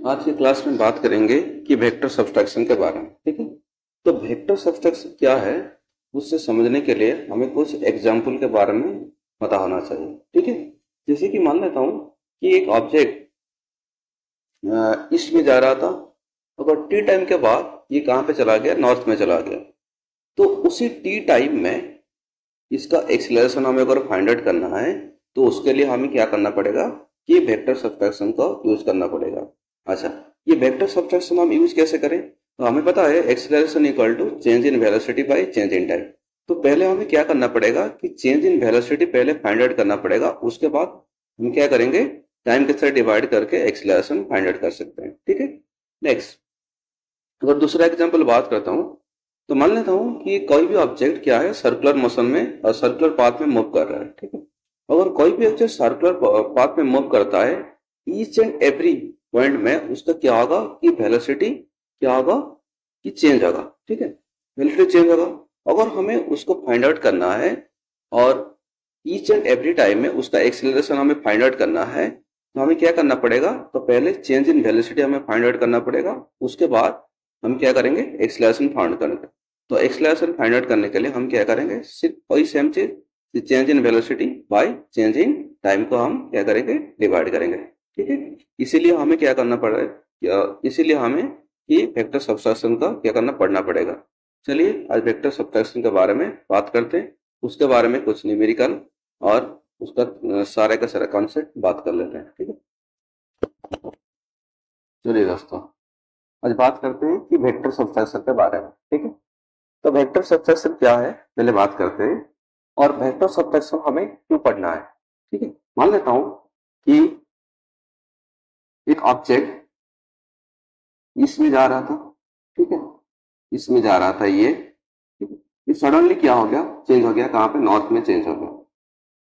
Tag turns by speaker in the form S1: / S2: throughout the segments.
S1: आज की क्लास में बात करेंगे कि वेक्टर सब्सट्रैक्शन के बारे में। ठीक है, तो वेक्टर सब्सट्रैक्शन क्या है उससे समझने के लिए हमें कुछ एग्जाम्पल के बारे में पता होना चाहिए। ठीक है, जैसे कि मान लेता हूँ कि एक ऑब्जेक्ट ईस्ट में जा रहा था, अगर टी टाइम के बाद ये कहाँ पे चला गया, नॉर्थ में चला गया। तो उसी टी टाइम में इसका एक्सीलरेशन हमें अगर फाइंड आउट करना है तो उसके लिए हमें क्या करना पड़ेगा कि वेक्टर सब्सट्रैक्शन का यूज करना पड़ेगा। अच्छा, ये वेक्टर सब्सट्रैक्शन हम यूज कैसे करें? तो हमें पता है acceleration equal to change in velocity by change in time. तो पहले हमें क्या करना पड़ेगा कि चेंज इन वेलोसिटी पहले फाइंड आउट करना पड़ेगा, उसके बाद हम क्या करेंगे, टाइम के साथ डिवाइड करके एक्सीलरेशन फाइंड आउट कर सकते हैं। ठीक है, नेक्स्ट अगर दूसरा एग्जाम्पल बात करता हूँ तो मान लेता हूँ कि कोई भी ऑब्जेक्ट क्या है, सर्कुलर मोशन में और सर्कुलर पाथ में मूव कर रहा है। ठीक है, अगर कोई भी ऑब्जेक्ट सर्कुलर पाथ में मूव करता है, ईच एंड एवरी पॉइंट में उसका क्या होगा कि वेलोसिटी क्या होगा कि चेंज होगा। ठीक है, वेलोसिटी चेंज होगा। अगर हमें उसको फाइंड आउट करना है और ईच एंड एवरी टाइम में उसका एक्सीलरेशन हमें फाइंड आउट करना है, तो हमें क्या करना पड़ेगा, तो पहले चेंज इन वेलोसिटी हमें फाइंड आउट करना पड़ेगा, उसके बाद हम क्या करेंगे, एक्सीलरेशन फाइंड करेंगे। तो एक्सीलरेशन फाइंड आउट करने के लिए हम क्या करेंगे, सिर्फ वही सेम चीज, change in velocity by change in time को हम क्या करेंगे, डिवाइड करेंगे। ठीक है, इसीलिए हमें क्या करना पड़ेगा, इसीलिए हमें ये वेक्टर सब्सट्रैक्शन का क्या करना पड़ना पड़ेगा। चलिए आज वेक्टर सब्सट्रैक्शन के बारे में बात करते हैं, उसके बारे में कुछ न्यूमेरिकल और उसका सारे का सारा कॉन्सेप्ट बात कर लेते हैं। ठीक है, चलिए दोस्तों आज बात करते हैं कि वेक्टर सब्सट्रैक्शन के बारे में। ठीक है, तो वेक्टर सब्सट्रैक्शन क्या है पहले बात करते हैं, और वेक्टर सब्सट्रैक्शन हमें क्यों पढ़ना है। ठीक है, मान लेता हूं कि एक ऑब्जेक्ट इसमें जा रहा था। ठीक है, इसमें जा रहा था ये, ठीक है, ये सडनली क्या हो गया, चेंज हो गया, कहां पे, नॉर्थ में चेंज हो गया।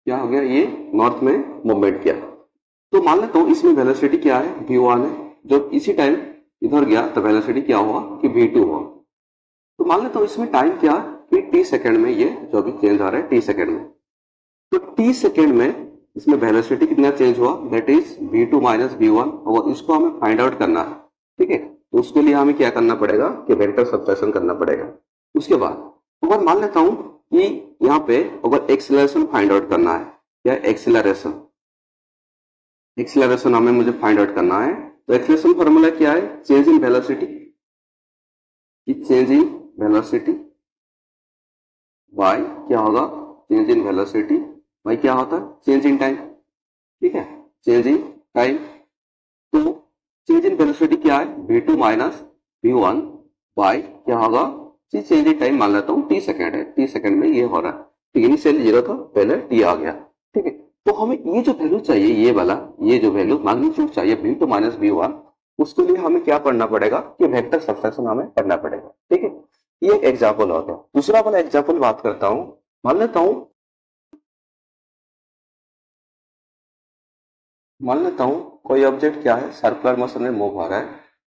S1: क्या हो गया, ये नॉर्थ में मूवमेंट किया। तो मान लेता हूं इसमें वेलोसिटी क्या है, v1 है। जब इसी टाइम इधर गया तो वेलोसिटी क्या हुआ कि v2 हुआ। तो मान लेता हूं इसमें टाइम क्या कि टी सेकंड में ये जो भी चेंज आ रहा है टी सेकंड में। तो टी सेकंड में इसमें वेलोसिटी कितना चेंज हुआ, that is v2 minus v1, और इसको हमें फाइंड आउट करना है। ठीक है, तो उसके लिए हमें क्या करना पड़ेगा कि वेक्टर सब्सट्रैक्शन करना पड़ेगा। उसके बाद अगर मान लेता हूं कि यहाँ पे अगर एक्सीलरेशन फाइंड आउट करना है, या एक्सीलरेशन हमें मुझे फाइंड आउट करना है, तो एक्सीलरेशन फॉर्मूला क्या है, change in velocity, change in velocity bye क्या होगा, चेंज इन वेलोसिटी बाय क्या होता है, चेंज इन टाइम। ठीक है, चेंज इन टाइम। तो चेंज इन वेलोसिटी क्या है, v2 माइनस v1 बाय क्या होगा, चेंज इन टाइम मान लेता हूँ t सेकंड है, t सेकंड में ये हो रहा है। ठीक है, इनिशियल 0 था, पहले t आ गया। ठीक है, तो हमें ये जो वैल्यू चाहिए, ये वाला, ये जो वैल्यू मैग्नीट्यूड चाहिए v2 माइनस v1, उसके लिए हमें क्या पढ़ना पड़ेगा कि वेक्टर सब्सट्रैक्शन हमें पढ़ना पड़ेगा। ठीक है, ये एक एग्जाम्पल हो गया। दूसरा वाला एग्जाम्पल बात करता हूं, मान लेता हूं कोई ऑब्जेक्ट क्या है, सर्कुलर मोशन में मूव हो रहा है।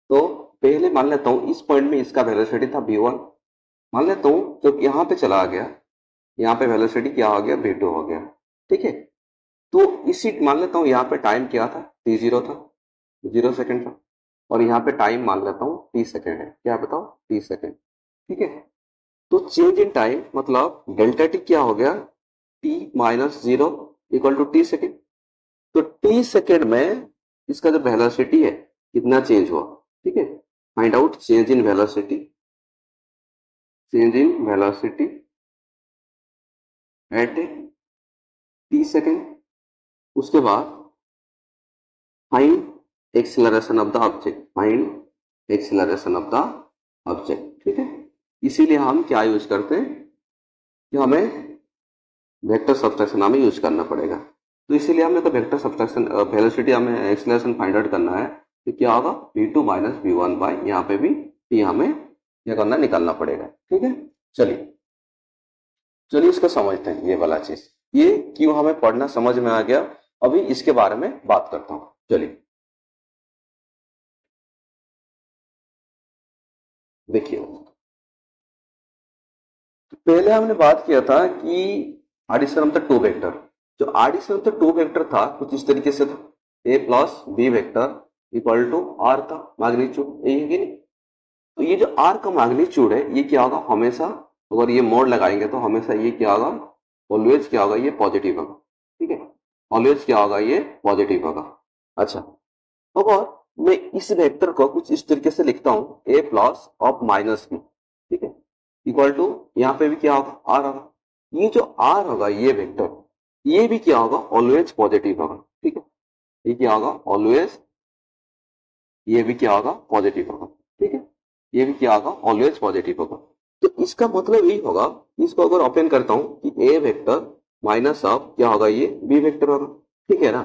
S1: तो पहले मान लेता हूं इस पॉइंट में इसका वेलोसिटी था v1। मान लेता हूं जब यहां पे चला गया, यहाँ पे वेलोसिटी क्या हो गया, v2 हो गया। ठीक है, तो इसी मान लेता हूं यहाँ पे टाइम क्या था, t0 था, 0 सेकंड था, और यहाँ पे टाइम मान लेता हूँ t सेकंड है। क्या बताओ, t सेकंड। ठीक है, तो चेंज इन टाइम मतलब डेल्टा टी क्या हो गया, t minus 0 equal to t second. तो t सेकेंड में इसका जो वेलोसिटी है कितना चेंज हुआ। ठीक है, find out change in velocity, at t second. उसके बाद find acceleration of the object, ठीक है, इसीलिए हम क्या यूज करते हैं कि हमें वेक्टर सब्सट्रैक्शन हमें यूज करना पड़ेगा। तो इसीलिए हमने तो वेक्टर सब्सट्रैक्शन वेलोसिटी हमें एक्सीलरेशन फाइंड आउट करना है, तो क्या होगा v2 माइनस v1 बाय यहाँ पे भी t हमें क्या करना, निकालना पड़ेगा। ठीक है, चलिए इसको समझते हैं, ये वाला चीज, ये क्यों हमें पढ़ना समझ में आ गया, अभी इसके बारे में बात करता हूं। चलिए देखिए, पहले हमने बात किया था कि addition of the two vector. जो addition of the two vector था कुछ इस तरीके से था, a plus B vector equal to R का मैग्नीट्यूड, यही है कि नहीं। तो ये जो आर का मैग्नीट्यूड है ये क्या होगा, हमेशा अगर ये मोड लगाएंगे तो हमेशा ये क्या होगा, ऑलवेज क्या होगा, ये पॉजिटिव होगा। ठीक है, ऑलवेज क्या होगा, ये पॉजिटिव होगा। अच्छा, अगर मैं इस वेक्टर को कुछ इस तरीके से लिखता हूं, ए प्लस ऑफ माइनस बी, ठीक है, इक्वल टू यहाँ पे भी क्या होगा, आर होगा। ये जो आर होगा ये वेक्टर, ये भी क्या होगा, ऑलवेज पॉजिटिव होगा। ठीक है, ये क्या होगा, ऑलवेज, ये भी क्या होगा, पॉजिटिव होगा। ठीक है, ये भी क्या होगा, ऑलवेज पॉजिटिव होगा। तो इसका मतलब यही होगा, इसको अगर ओपन करता हूं कि ए वेक्टर माइनस ऑफ क्या होगा, ये बी वेक्टर होगा। ठीक है ना।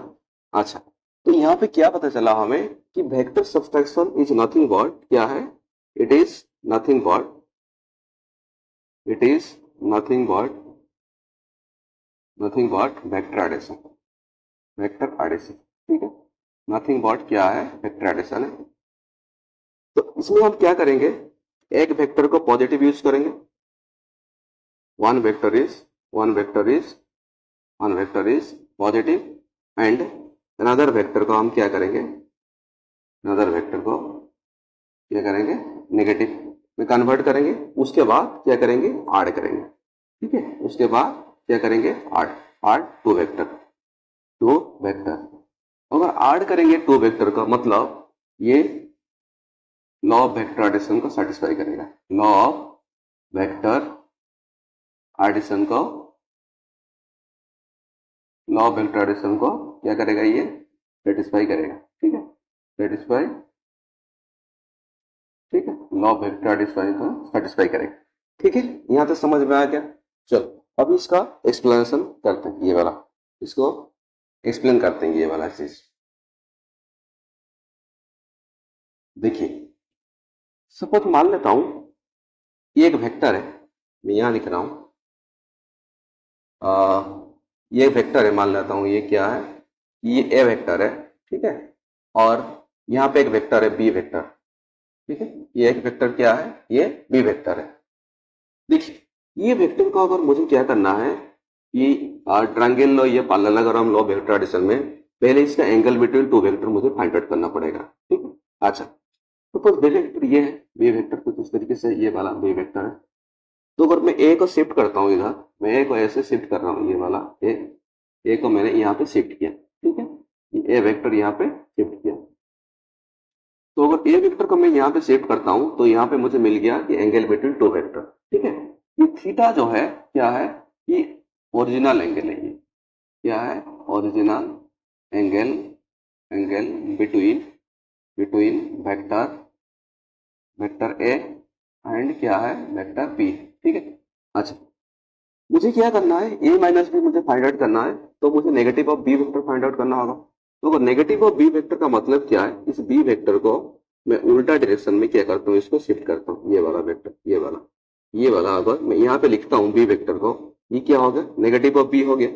S1: अच्छा, तो यहाँ पे क्या पता चला हमें कि vector subtraction is nothing but क्या है, it is nothing but, it is nothing but vector addition, vector addition. ठीक है, नथिंग बट क्या है, वेक्टर एडिशन है। तो इसमें हम क्या करेंगे, एक वेक्टर को पॉजिटिव यूज करेंगे, one vector is positive and another vector को हम क्या करेंगे, अनदर वेक्टर को क्या करेंगे, नेगेटिव में कन्वर्ट करेंगे। उसके बाद क्या करेंगे, ऐड करेंगे। ठीक है, उसके बाद क्या करेंगे, ऐड टू वेक्टर, अगर ऐड करेंगे टू वेक्टर का मतलब ये लॉ ऑफ वेक्टर एडिशन को सेटिस्फाई करेगा, लॉ ऑफ वेक्टर एडिशन को, लॉ ऑफ वेक्टर एडिशन को क्या करेगा, ये सेटिस्फाई करेगा। ठीक है, सेटिस्फाई, ठीक है, लॉ ऑफ वेक्टर एडिशन को सेटिस्फाई करेगा। ठीक है, यहां तक समझ में आ गया। चलो अब इसका एक्सप्लेनेशन करते हैं, ये वाला, इसको एक्सप्लेन करते हैं, ये वाला चीज। देखिए, सपोज मान लेता हूं ये एक वेक्टर है, मैं यहां लिख रहा हूं, ये वेक्टर है, मान लेता हूं ये क्या है, ये ए वेक्टर है। ठीक है, और यहाँ पे एक वेक्टर है बी वेक्टर। ठीक है, ये एक वेक्टर क्या है, ये बी वेक्टर है। देखिए, ये वेक्टर को अगर मुझे क्या करना है कि ट्रायंगल लो, ये पैरेललोग्राम लो वेक्टर एडिशन में, पहले इसका एंगल बिटवीन टू वेक्टर मुझे फाइंड आउट करना पड़ेगा। ठीक है, अच्छा, सपोज बी वेक्टर ये है, बी वेक्टर कुछ इस तरीके से, ये वाला बी वेक्टर है। तो अगर मैं ए को शिफ्ट करता हूँ इधर, मैं ए को ऐसे शिफ्ट कर रहा हूँ, ये वाला ए को मैंने यहाँ पे शिफ्ट किया। ठीक है, ये ए वेक्टर यहाँ पे शिफ्ट किया। तो अगर ए वेक्टर को मैं यहाँ पे शिफ्ट करता हूँ तो यहाँ पे मुझे मिल गया कि एंगल बिटवीन टू वेक्टर। ठीक है, ये थीटा जो है क्या है, ये ओरिजिनल एंगल है, ये क्या है, original angle, angle between vector A and क्या है, वेक्टर बी। ठीक है, अच्छा, मुझे क्या करना है, ए माइनस बी मुझे फाइंड आउट करना है, तो मुझे negative of b vector find out करना होगा। तो अगर नेगेटिव ऑफ बी वेक्टर का मतलब क्या है, इस बी वेक्टर को मैं उल्टा डायरेक्शन में क्या करता हूँ, इसको शिफ्ट करता हूँ, ये वाला वेक्टर, ये वाला अगर मैं यहाँ पे लिखता हूँ बी वेक्टर को, ये क्या हो गया, नेगेटिव ऑफ बी हो गया।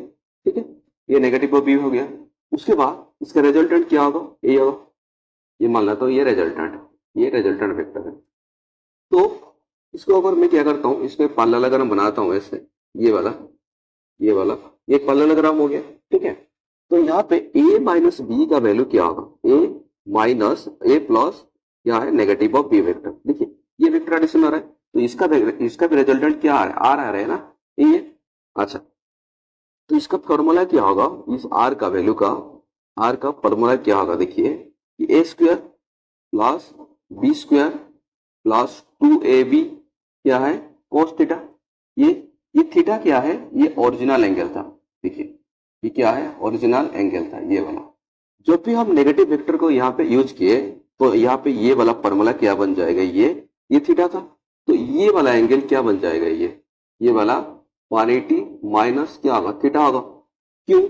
S1: ठीक है, ये नेगेटिव ऑफ बी हो गया। उसके बाद इसका रिजल्टेंट क्या होगा, ये होगा, ये मान लेता हूँ ये रिजल्टेंट वेक्टर है। तो इसको अगर मैं क्या करता हूँ, इसमें पैरेललोग्राम बनाता हूँ ऐसे, ये वाला ये पैरेललोग्राम हो गया। ठीक है, तो यहाँ पे a माइनस बी का वैल्यू क्या होगा, a माइनस ए प्लस क्या है, नेगेटिव ऑफ बी वेक्टर। देखिए, ये वेक्टर एडिशन हो रहा है, तो इसका भी रिजल्टेंट क्या आ रहा है ना, ये। अच्छा, तो इसका फॉर्मूला क्या होगा, इस r का वैल्यू का, r का फॉर्मूला क्या होगा, देखिए कि a square plus B square plus 2ab क्या है, कोस थीटा। ये थीटा क्या है, ये ओरिजिनल एंगल था। देखिए, ये क्या है, ओरिजिनल एंगल था, ये वाला। जब भी हम नेगेटिव वेक्टर को यहाँ पे यूज किए तो यहाँ पे ये वाला फॉर्मूला क्या बन जाएगा, ये थीटा था, तो ये वाला एंगल क्या बन जाएगा, ये वाला 180 माइनस क्या होगा, थीटा होगा। क्यों,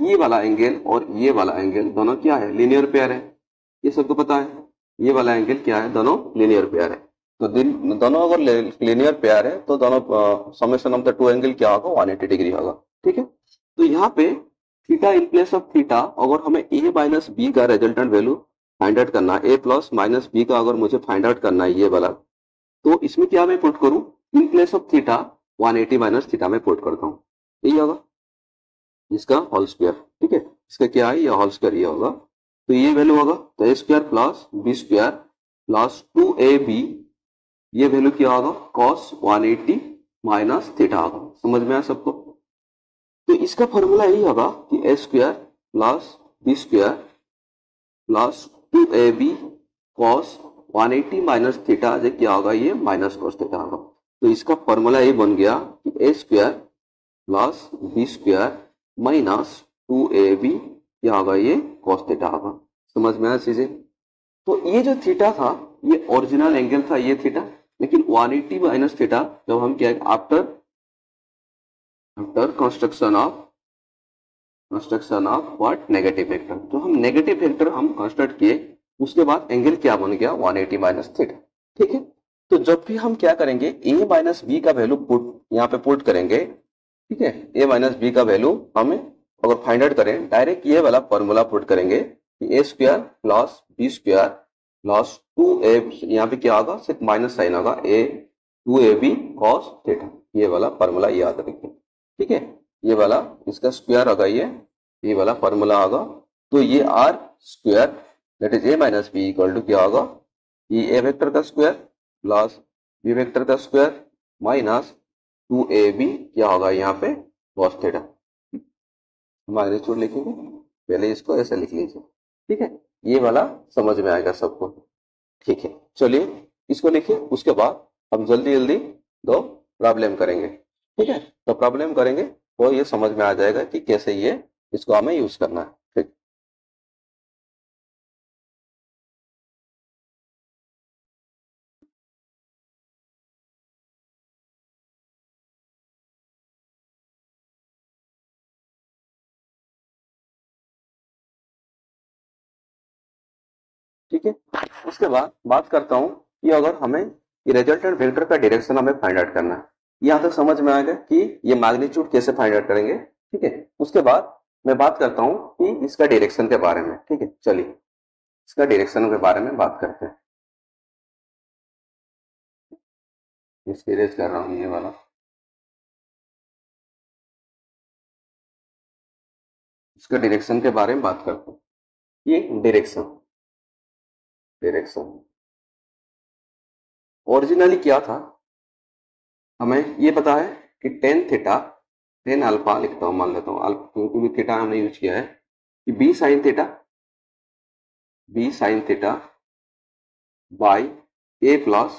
S1: ये वाला एंगल और ये वाला एंगल दोनों क्या है, लीनियर पेयर है, ये सबको पता है। ये वाला एंगल क्या है, दोनों लीनियर पेयर है। तो दोनों अगर लीनियर पेयर है तो दोनों summation of the to angle क्या होगा, 180 डिग्री होगा। ठीक है, तो यहाँ पे theta in place of theta, अगर हमें a माइनस बी का रिजल्टेंट वैल्यू फाइंड आउट करना है, a प्लस माइनस बी का अगर मुझे फाइंड आउट करना है ये वाला, तो इसमें क्या मैं पुट करूं, in place of theta 180 minus theta में पुट करता हूँ, यही होगा इसका होल स्क्वायर। ठीक है, इसका क्या है, ये होल स्क्वायर ये होगा। तो ये वैल्यू होगा तो A square plus B square plus 2ab, ये वैल्यू क्या होगा कॉस 180 माइनस थीटा होगा। समझ में आया सबको? तो इसका फॉर्मूला यही होगा कि A square plus B square plus 2ab cos 180 minus theta जो क्या होगा ये माइनस कॉस थीटा होगा। तो इसका फॉर्मूला ये बन गया कि A square plus B square minus 2ab क्या होगा ये कॉस थीटा होगा। समझ में आया चीजें? तो ये जो थीटा था ये ओरिजिनल एंगल था ये थीटा, लेकिन 180 माइनस थीटा जब हम क्या after construction of what negative vector, तो हम नेगेटिव वेक्टर हम कंस्ट्रक्ट किए, उसके बाद एंगल क्या बन गया 180 माइनस थीटा। ठीक है, तो जब भी हम क्या करेंगे a माइनस बी का वैल्यू पुट यहाँ पे पुट करेंगे, ठीक है, a माइनस बी का वैल्यू हमें अगर फाइंड आउट करें डायरेक्ट ये वाला फॉर्मूला पुट करेंगे कि A square plus B square plus 2a, यहाँ पे क्या होगा सिर्फ माइनस साइन होगा, a 2ab कॉस थीटा, ये वाला फॉर्मूला याद रखिए। ठीक है, ये वाला इसका स्क्वायर होगा, ये वाला फॉर्मूला होगा। तो ये r square that is a minus b equal to क्या होगा, ये ए वेक्टर का स्क्वायर प्लस बी वेक्टर का स्क्वायर माइनस 2ab क्या होगा यहाँ पे कॉस थीटा। मैग्नीट्यूड लिखेंगे, पहले इसको ऐसे लिख लीजिए। ठीक है, ये वाला समझ में आएगा सबको। ठीक है, चलिए इसको लिखिए, उसके बाद हम जल्दी जल्दी दो प्रॉब्लम करेंगे। ठीक है, तो प्रॉब्लम करेंगे तो ये समझ में आ जाएगा कि कैसे ये इसको हमें यूज करना है। ठीक, ठीक है, उसके बाद बात करता हूं कि अगर हमें ये रिजल्टेंट वेक्टर का डायरेक्शन हमें फाइंड आउट करना है, यहां तक समझ में आएगा कि ये मैग्नीट्यूड कैसे फाइंड आउट करेंगे। ठीक है, उसके बाद मैं बात करता हूं कि इसका डायरेक्शन के बारे में। ठीक है, चलिए इसका डायरेक्शन के बारे में बात करते हैं। इसकी रेज कर रहा हूं ये वाला, इसका डायरेक्शन के बारे में बात करते हैं। ये डायरेक्शन डायरेक्शन ओरिजिनली क्या था, हमें ये पता है कि टेन थीटा टेन अल्फा लिखता हूं, मान लेता हूं अल्फा क्योंकि भी थीटा हमने यूज किया है, कि b sine theta by a plus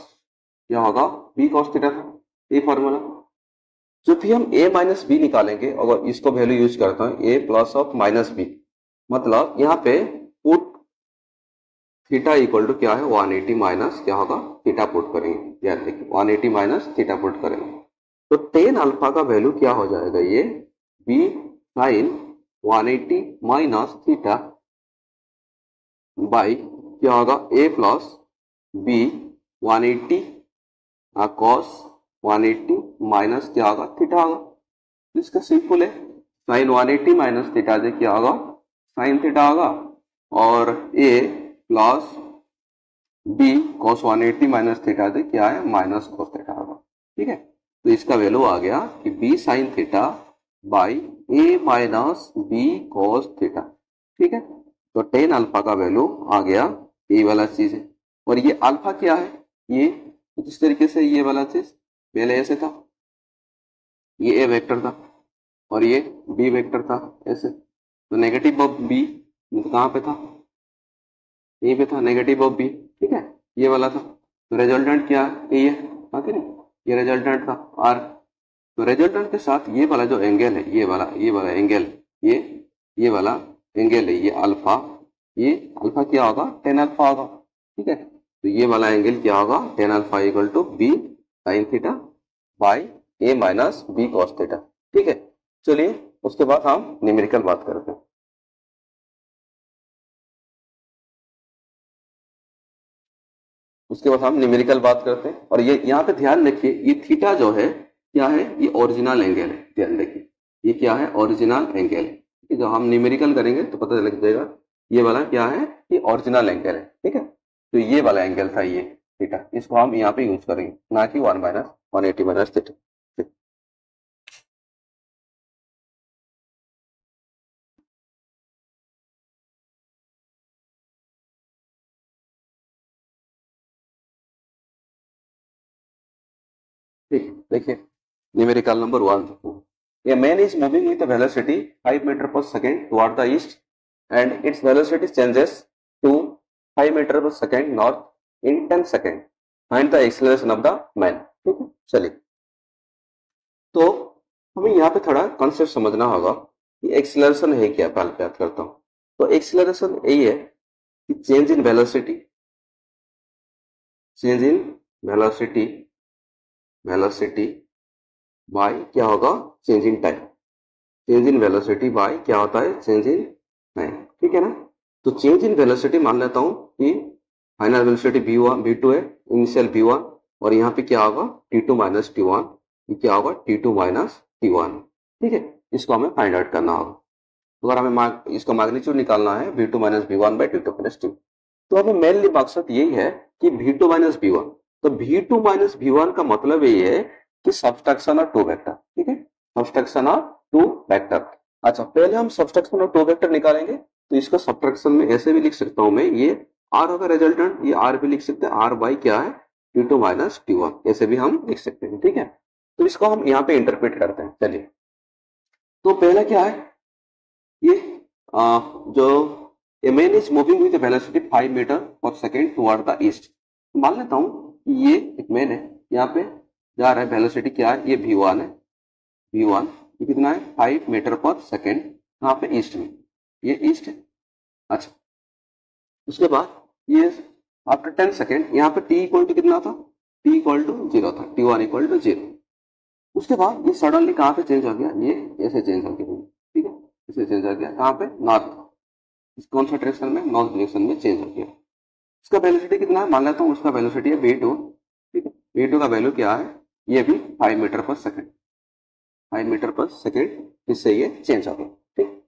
S1: क्या होगा बी कॉस थीटा था, ये फॉर्मूला। जब भी हम a माइनस बी निकालेंगे, अगर इसको वैल्यू यूज करता हूं a plus of minus b, मतलब यहाँ पे पुट थीटा इक्वल टू क्या है 180 माइनस क्या होगा थीटा पुट करेंगे। याद देखिए 180 माइनस थीटा पुट करेंगे तो टेन अल्फा का वैल्यू क्या हो जाएगा, ये b sine 180 minus theta by क्या होगा a plus b 180 cos 180 minus क्या होगा थीटा होगा। इसका सिंपल है, साइन 180 माइनस थीटा से क्या होगा साइन थीटा होगा, और a plus b cos 180 minus theta से क्या है माइनस कॉस थीटा होगा। ठीक है, तो इसका वैल्यू आ गया कि b sine theta by a minus b cos theta. ठीक है, तो टेन अल्फा का वैल्यू आ गया, ये वाला चीज है। और ये अल्फा क्या है, ये इस तरीके से ये वाला चीज पहले ऐसे था, ये ए वेक्टर था और ये बी वेक्टर था ऐसे, तो नेगेटिव ऑफ बी कहाँ पे था, यहीं पे था नेगेटिव ऑफ बी। ठीक है, ये वाला था, तो रिजल्टेंट क्या है ये हाँ कि नहीं, ये रिजल्टेंट था आर। तो रिजल्टेंट के साथ ये वाला जो एंगल है, ये वाला एंगल, ये वाला एंगल है, ये अल्फा क्या होगा टेन अल्फा होगा। ठीक है, तो ये वाला एंगल क्या होगा tan alpha equal to b sine theta by a minus b cos theta. ठीक है, चलिए उसके बाद हम न्यूमेरिकल बात करते हैं। उसके बाद हम न्यूमेरिकल बात करते हैं, और ये यहाँ पे ध्यान रखिए ये थीटा जो है क्या है, ये ओरिजिनल एंगल है, ध्यान रखिए ये क्या है ओरिजिनल एंगल है। ठीक है, जब हम न्यूमेरिकल करेंगे तो पता लग जाएगा ये वाला क्या है, ये ओरिजिनल एंगल है। ठीक है, तो ये वाला एंगल था ये थीटा, इसको हम यहाँ पे यूज करेंगे, ना कि 180 माइनस थीटा। ठीक, देखिए numerical number 1, a man is moving with a velocity 5 meter per second toward the east and its velocity changes to 5 meter per second north in 10 second. Find the acceleration of the man. ठीक है, चलिए तो हमें यहाँ पे थोड़ा concept समझना होगा कि एक्सीलरेशन है क्या। पहले बात करता हूँ। तो एक्सीलरेशन यही है कि change in velocity, change in velocity, velocity bye क्या होगा, change in time. Change in velocity bye क्या होता है, चेंज इन टाइम। ठीक है ना। तो चेंज इन वेलोसिटी मान लेता हूं कि फाइनल वेलोसिटी v2 है, इनिशियल v1, और यहाँ पे क्या होगा t2 माइनस t1, ये क्या होगा t2 माइनस t1। ठीक है, इसको हमें फाइंड आउट करना होगा। तो अगर हमें इसका मैग्नीट्यूड निकालना है v2 minus v1 by t2 minus t, तो हमें मेनली मकसद यही है कि v2 माइनस v1। तो v2 माइनस v1 का मतलब यही है कि सब्सट्रैक्शन ऑफ टू वेक्टर। ठीक है, सब्सट्रैक्शन ऑफ टू वेक्टर। अच्छा, पहले हम सब्सट्रैक्शन ऑफ टू वेक्टर निकालेंगे। तो इसका सब्सट्रैक्शन में ऐसे भी लिख सकता हूं मैं, ये आर होगा रिजल्टेंट, ये आर भी लिख सकते हैं, आर बाई क्या है t2 माइनस t1, ऐसे भी हम लिख सकते हैं। ठीक है, तो इसको हम यहाँ पे इंटरप्रेट करते हैं। चलिए, तो पहला क्या है, ये जो a man is moving with a velocity 5 meter per second toward the east। मान लेता हूं कि ये एक मैन है, यहाँ पे जा रहा है, वेलोसिटी क्या है, ये v1 है, v1 ये कितना है 5 मीटर पर सेकेंड, यहाँ पे ईस्ट में, ये ईस्ट है। अच्छा, उसके बाद ये आफ्टर 10 सेकेंड यहाँ पे t इक्वल टू कितना था, t इक्वल टू 0 था, t1 इक्वल टू 0। उसके बाद ये सडनली कहाँ पे चेंज हो गया, ये ऐसे चेंज हो गया। ठीक है, ऐसे चेंज हो गया, कहाँ पे, नॉर्थ, कौन सा डायरेक्शन में, नॉर्थ डायरेक्शन में चेंज हो गया। इसका वेलोसिटी कितना है, मान लेता हूँ उसका वेलोसिटी है v2। ठीक है, v2 का वैल्यू क्या है, ये भी 5 metre per second, 5 metre per second, इससे ये चेंज हो गया। ठीक,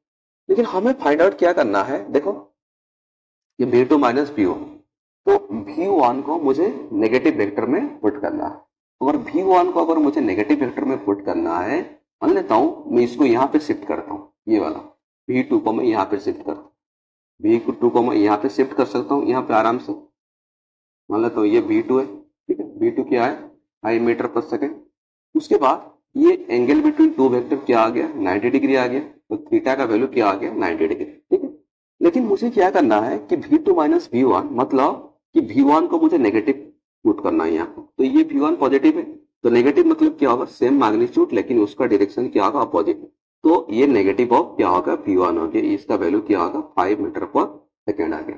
S1: लेकिन हमें फाइंड आउट क्या करना है, देखो ये v2 माइनस v1, तो v1 को मुझे नेगेटिव वेक्टर में पुट करना है। अगर v1 को अगर मुझे नेगेटिव वेक्टर में पुट करना है, मान लेता हूं मैं इसको यहाँ पे शिफ्ट करता हूँ, ये वाला v2 को मैं यहाँ पे शिफ्ट करता हूँ, v2 को मैं यहाँ पे शिफ्ट कर सकता हूँ, यहाँ पे आराम से मान लेता हूँ ये v2 है। ठीक है, v2 क्या है 5 मीटर पर सेकेंड। उसके बाद ये एंगल बिटवीन टू वेक्टर क्या आ गया, 90 डिग्री आ गया, तो थीटा का वैल्यू क्या आ गया, 90 डिग्री। ठीक है, लेकिन मुझे क्या करना है कि v2 माइनस v1, मतलब कि v1 को मुझे नेगेटिव पुट करना है यहाँ पे। तो ये v1 पॉजिटिव है, तो नेगेटिव मतलब क्या होगा, सेम मैग्नीट्यूड लेकिन उसका डायरेक्शन क्या होगा, अपोजिट। तो ये नेगेटिव ऑफ क्या होगा, v1 हो गया, इसका वैल्यू क्या होगा 5 मीटर पर सेकेंड आ गया।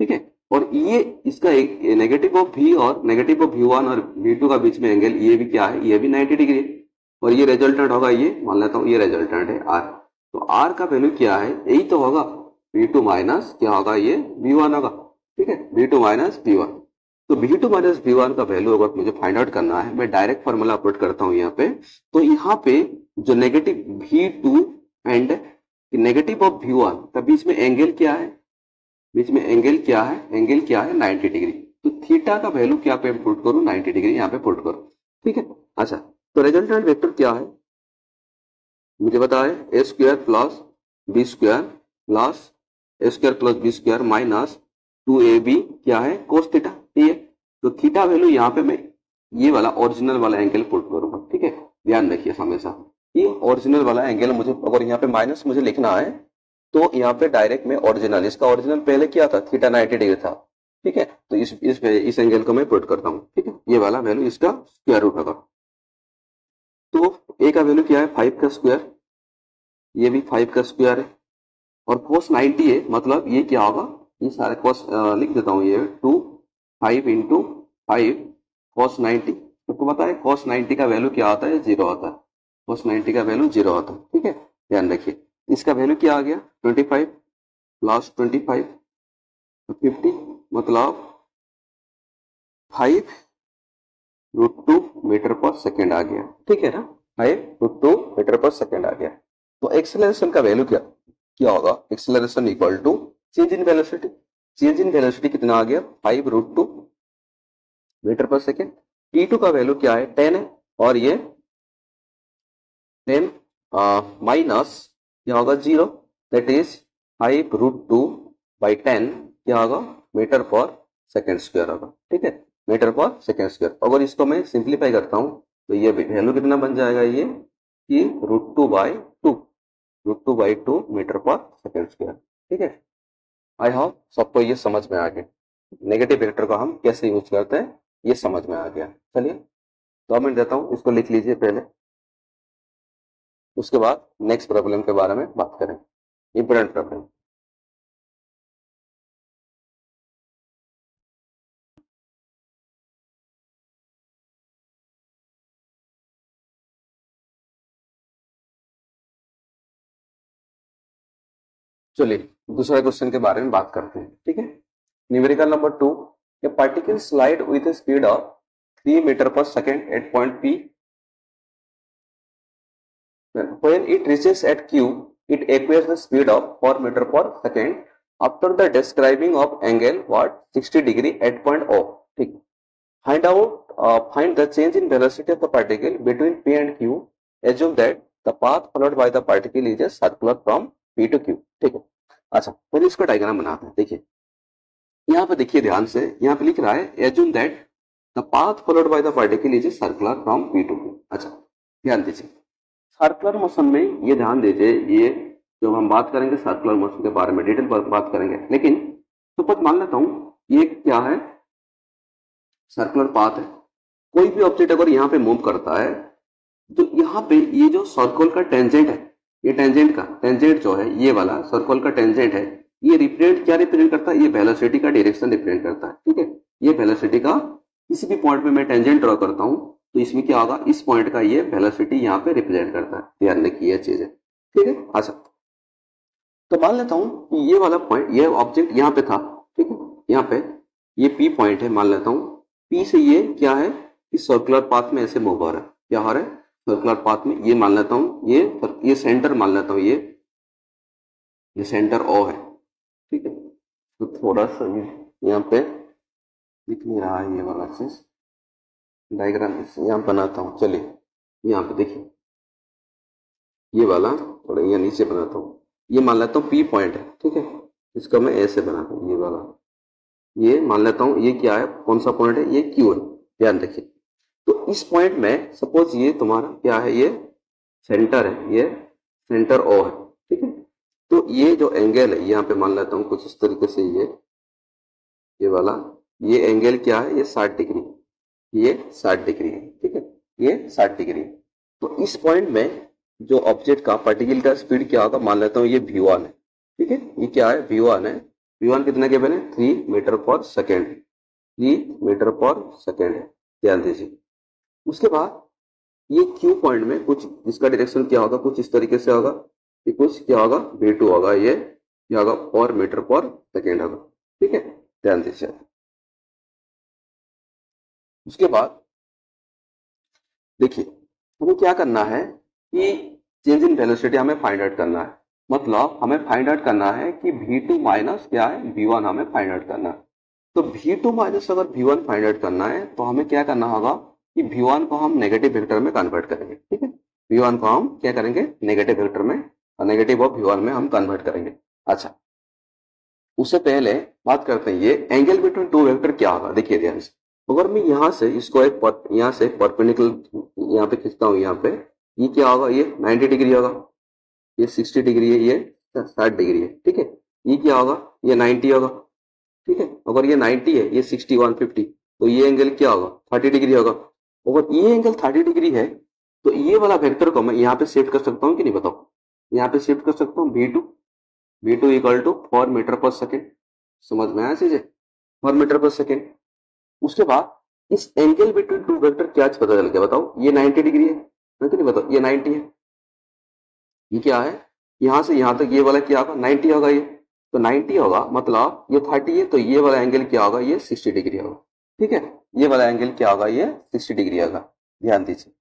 S1: ठीक है, और ये इसका एक नेगेटिव ऑफ v और नेगेटिव ऑफ v1 और v2 का बीच में एंगल ये भी क्या है, ये भी 90 डिग्री है, और ये रिजल्टेंट होगा, ये मान लेता हूँ ये रिजल्टेंट है r। तो r का वैल्यू क्या है, यही तो होगा v2 माइनस क्या होगा, ये v1 होगा। ठीक है, v2 माइनस v1। तो v2 माइनस v1 का वैल्यू अगर मुझे फाइंड आउट करना है, मैं डायरेक्ट फॉर्मूला अपलोड करता हूँ यहाँ पे। तो यहाँ पे जो negative v2 and negative of v1 का बीच में एंगल क्या है, बीच में एंगल क्या है, एंगल क्या है 90 डिग्री। तो थीटा का वैल्यू क्या पे पुट करूं, 90 डिग्री यहाँ पे पुट करो। ठीक है, अच्छा, तो रिजल्टेंट वेक्टर क्या है मुझे बताए, A square plus B square plus A square plus B square minus 2ab क्या है कोस थीटा। ठीक है, तो थीटा वैल्यू यहाँ पे मैं ये वाला ओरिजिनल वाला एंगल पुट करूंगा। ठीक है, ध्यान रखिए हमेशा ये ओरिजिनल वाला एंगल मुझे, अगर यहाँ पे माइनस मुझे लिखना है तो यहाँ पे डायरेक्ट में ओरिजिनल, इसका ओरिजिनल पहले क्या था, थीटा 90 डिग्री था। ठीक है, तो इस एंगल को मैं पुट करता हूँ। ठीक है, ये वाला वैल्यू इसका स्क्वायर रूट होगा। तो ए का वैल्यू क्या है 5 का स्क्वायर, ये भी 5 का स्क्वायर है, और कोस 90 है, मतलब ये क्या होगा, ये सारे कोस लिख देता हूँ, ये 5 इंटू 5 कोस 90। सबको पता है कोस 90 का वैल्यू क्या होता है, 0 होता है, कोस 90 का वैल्यू 0 होता है। ठीक है, ध्यान रखिए, इसका वैल्यू क्या आ गया 25 प्लस 25 50, मतलब 5√2 मीटर पर सेकेंड आ गया। ठीक है ना, 5√2 मीटर पर सेकेंड आ गया। तो एक्सेलरेशन का वैल्यू क्या होगा, acceleration equal to change in velocity. Change in velocity कितना आ गया 5√2 मीटर पर सेकेंड। t2 का वैल्यू क्या है 10 है, और ये 10 माइनस क्या होगा 0, दैट इज 5√2 बाई 10 क्या होगा मीटर पर सेकेंड स्क्वायर होगा। ठीक है, मीटर पर सेकेंड स्क्वायर। अगर इसको मैं सिंप्लीफाई करता हूँ तो ये वैल्यू कितना बन जाएगा ये कि √2/2 मीटर पर सेकेंड स्क्वायर। ठीक है, आई होप सबको ये समझ में आ गया नेगेटिव वेक्टर को हम कैसे यूज करते हैं, ये समझ में आ गया। चलिए 2 मिनट देता हूं, इसको लिख लीजिए पहले, उसके बाद नेक्स्ट प्रॉब्लम के बारे में बात करें, इंपोर्टेंट प्रॉब्लम। चलिए दूसरे क्वेश्चन के बारे में बात करते हैं। ठीक है, numerical number 2, a particle slide with a speed of 3 metre per second at point P. When it reaches at Q, it acquires the speed of 4 meter per second after the describing of angle what 60 degree at point O. ठीक, find the change in velocity of the particle between P and Q. Assume that the path followed by the particle is a circular from P to Q. ठीक है, अच्छा पहले इसका diagram बनाते हैं। देखिए यहाँ पे देखिए ध्यान से, यहाँ पे लिख रहा है assume that the path followed by the particle is a circular from P to Q। अच्छा ध्यान दीजिए, सर्कुलर मोशन में ये ध्यान दीजिए, ये जो हम बात करेंगे सर्कुलर मोशन के बारे में डिटेल बात करेंगे, लेकिन सपोज मान लेता हूँ ये क्या है, सर्कुलर पाथ है। कोई भी ऑब्जेक्ट अगर यहाँ पे मूव करता है तो यहाँ पे ये जो सर्कल का टेंजेंट है, ये टेंजेंट जो है ये वाला सर्कल का टेंजेंट है, ये रिप्रेजेंट क्या रिप्रेजेंट करता है, ये वेलोसिटी का डायरेक्शन रिप्रेजेंट करता है। ठीक है, ये वेलोसिटी का किसी भी पॉइंट पे मैं टेंजेंट ड्रॉ करता हूँ तो इसमें क्या होगा, इस पॉइंट का ये वेलोसिटी यहाँ पे रिप्रेजेंट करता है। ध्यान रखिए ये चीज है। ठीक है, अच्छा तो मान लेता हूँ कि ये वाला पॉइंट, ये ऑब्जेक्ट यहाँ पे था। ठीक है, यहाँ पे ये P पॉइंट है, मान लेता हूँ P से ये क्या है, इस सर्कुलर पाथ में ऐसे मूव हो रहा है, क्या हो रहा है सर्कुलर पाथ में, ये मान लेता हूँ ये सेंटर मान लेता हूँ, ये सेंटर O है। ठीक है, तो थोड़ा सा यहाँ पे दिख नहीं रहा है ये वाला चीज, डायग्राम यहाँ बनाता हूँ। चलिए यहाँ पे देखिए ये वाला थोड़ा यहाँ नीचे बनाता हूँ, ये मान लेता हूँ P पॉइंट है। ठीक है, इसका मैं ऐसे बनाता हूँ, ये वाला ये मान लेता हूँ, ये क्या है, कौन सा पॉइंट है, ये Q है। ध्यान रखिए, तो इस पॉइंट में सपोज ये तुम्हारा क्या है, ये सेंटर है, ये सेंटर O है। ठीक है, तो ये जो एंगल है यहाँ पे मान लेता हूँ कुछ इस तरीके से, ये वाला ये एंगल क्या है, ये 60 डिग्री, ये 60 डिग्री है। ठीक है, ये 60 डिग्री है। तो इस पॉइंट में जो ऑब्जेक्ट का पार्टिकल का स्पीड क्या होगा, मान लेता हूँ ये v1 है। ठीक है, ये क्या है, v1 है। v1 कितना गिवन है, 3 metre per second, 3 metre per second है। ध्यान दीजिए, उसके बाद ये Q पॉइंट में कुछ इसका डायरेक्शन क्या होगा, कुछ इस तरीके से होगा, ये कुछ क्या होगा v2 होगा, ये क्या होगा 4 मीटर पर सेकेंड होगा। ठीक है, ध्यान दीजिए। उसके बाद देखिए हमें क्या करना है कि चेंज इन वेलोसिटी हमें फाइंड आउट करना है, मतलब हमें फाइंड आउट करना है कि v2 माइनस क्या है, v1 हमें फाइंड आउट करना है। तो v2 माइनस अगर v1 फाइंड आउट करना है तो हमें क्या करना होगा कि v1 को हम नेगेटिव वेक्टर में कन्वर्ट करेंगे। ठीक है, v1 को हम क्या करेंगे, नेगेटिव वेक्टर में, नेगेटिव ऑफ v1 में हम कन्वर्ट करेंगे। अच्छा उससे पहले बात करते हैं ये एंगल बिटवीन टू वेक्टर क्या होगा। देखिए ध्यान से, अगर मैं यहाँ से इसको यहाँ से परपेंडिकुलर यहाँ पे खींचता हूँ, यहाँ पे ये क्या होगा, ये 90 डिग्री होगा, ये 60 डिग्री है, ये 60 डिग्री है। ठीक है, ये क्या होगा, ये 90 होगा। ठीक है, अगर ये 90 है, ये 60 150, तो ये एंगल क्या होगा, 30 डिग्री होगा। अगर ये एंगल 30 डिग्री है तो ये वाला वेक्टर को मैं यहाँ पे शिफ्ट कर सकता हूँ कि नहीं, बताओ, यहाँ पे शिफ्ट कर सकता हूँ, v2 equal to 4 metre per second. समझ में आया चीजें, 4 मीटर पर सेकेंड। उसके बाद इस एंगल बिटवीन टू वेक्टर क्या पता चल गया, बताओ, ये 90 डिग्री है कि नहीं, बताओ, ये 90 है, ये क्या है, यहां से यहां तक ये वाला क्या होगा, 90 होगा, ये तो 90 होगा, मतलब ये 30 है तो ये वाला एंगल क्या होगा, ये 60 डिग्री होगा। ठीक है, ये वाला एंगल क्या होगा, ये 60 डिग्री होगा। ध्यान दीजिए,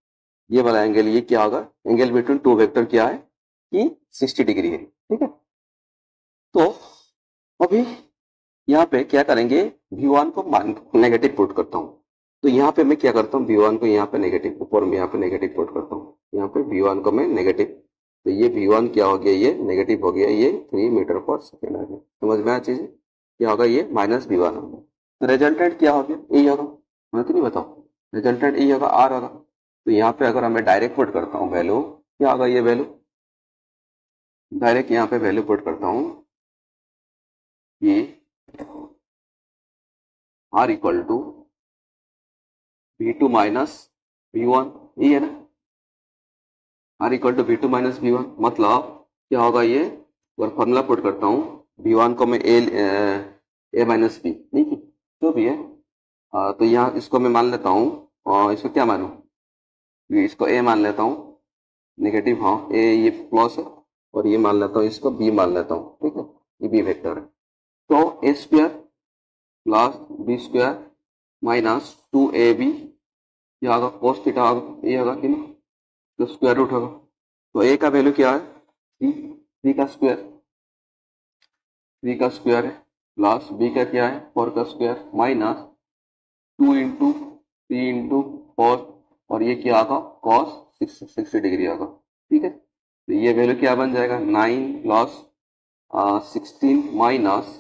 S1: ये वाला एंगल ये क्या होगा, एंगल बिटवीन टू वेक्टर क्या है कि 60 डिग्री है। ठीक है, तो अभी यहाँ पे क्या करेंगे, v1 को नेगेटिव पुट करता हूँ। तो यहाँ पे मैं क्या करता हूँ, v1 को यहाँ पे नेगेटिव, ऊपर में यहाँ पे नेगेटिव पुट करता हूँ, यहाँ पे v1 को मैं नेगेटिव, तो ये v1 क्या हो गया, ये नेगेटिव हो गया, ये 3 मीटर पर सेकेंड आ गया। समझ में आ चीज, क्या होगा, ये माइनस v1 होगा। तो रिजल्टेंट क्या हो गया, ए होगा, मैं तो नहीं बताओ, रिजल्टेंट ए होगा, आर होगा। तो यहाँ पे अगर मैं डायरेक्ट पुट करता हूँ वैल्यू, क्या होगा ये वैल्यू, डायरेक्ट यहाँ पे वैल्यू पुट करता हूँ ये are equal to V2 minus V1, ये है ना, are equal to V2 minus V1, मतलब क्या होगा ये, अगर फॉर्मूला पुट करता हूँ V1 को मैं ए माइनस बी, नहीं की जो भी है, तो यहाँ इसको मैं मान लेता हूँ, और इसको क्या मानूँ, इसको ए मान लेता हूँ, नेगेटिव, हाँ ए ये प्लस है, और ये मान लेता हूँ इसको बी मान लेता हूँ, ठीक है, ये बी वेक्टर है। तो A square plus B square minus 2ab, क्या होगा कोस थीटा होगा, ये होगा कि नहीं, तो स्क्वायर रूट होगा। तो ए का वैल्यू क्या है, थ्री का स्क्वायर, थ्री का स्क्वायर है, प्लस बी का क्या है 4 का स्क्वायर, माइनस 2 इंटू 3 इंटू 4, और ये क्या होगा कॉस 60 डिग्री होगा, ठीक है। तो ये वैल्यू क्या बन जाएगा 9 plus 16 minus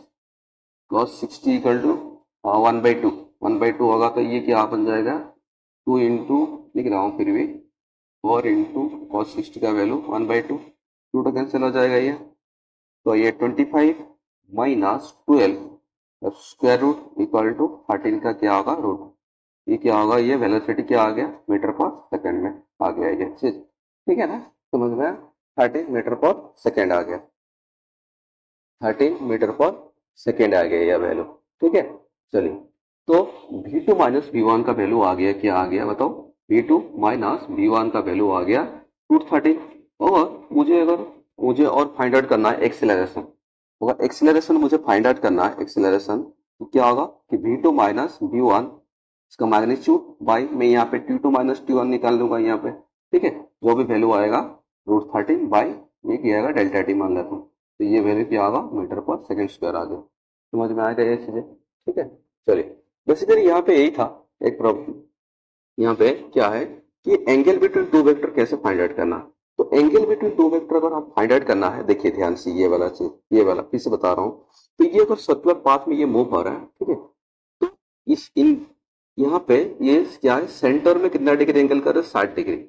S1: cos 60 equal to 1/2, 1/2 होगा, तो ये क्या बन जाएगा 2 इंटू, लिख रहा हूँ फिर भी 4 इंटू कॉस 60 का वैल्यू 1/2, 2 तो कैंसिल हो जाएगा ये, तो ये 25 minus 12 square root equal to 13 का क्या होगा रूट, ये क्या होगा, ये वेलोसिटी क्या आ गया मीटर पर सेकंड में आ गया ये चीज, ठीक है ना, समझ में 13 मीटर पर सेकंड आ गया, 13 मीटर पर सेकंड आ गया यह वैल्यू, ठीक है। चलिए, तो V2 माइनस V1 का वैल्यू आ गया, क्या आ गया बताओ, V2 माइनस V1 का वैल्यू आ गया √13, और मुझे और फाइंड आउट करना है एक्सीलरेशन, अगर एक्सीलरेशन मुझे फाइंड आउट करना है एक्सीलरेशन, तो क्या होगा कि V2 माइनस V1 इसका मैग्नीट्यूड बाई, मैं यहाँ पे T2 माइनस T1 निकाल दूंगा यहाँ पे, ठीक है, जो भी वैल्यू आएगा √13 बाई ये क्या आएगा डेल्टा टी मान लेता हूँ, तो ये वैल्यू क्या आएगा मीटर पर सेकंड स्क्वायर आ गया, समझ में आएगा ये चीजें, ठीक है। चलिए, बेसिकली यहाँ पे यही था एक प्रॉब्लम, यहाँ पे क्या है कि एंगल बिटवीन टू वेक्टर कैसे फाइंड आउट करना, तो एंगल बिटवीन टू वेक्टर अगर आप फाइंड आउट करना है, देखिए ध्यान से ये वाला चीज, ये वाला फिर से बता रहा हूँ, तो ये अगर सर्कुलर पाथ में ये मूव हो रहा है, ठीक है, तो इस इन यहाँ पे ये क्या है सेंटर में कितना डिग्री एंगल कर रहा है 60 डिग्री,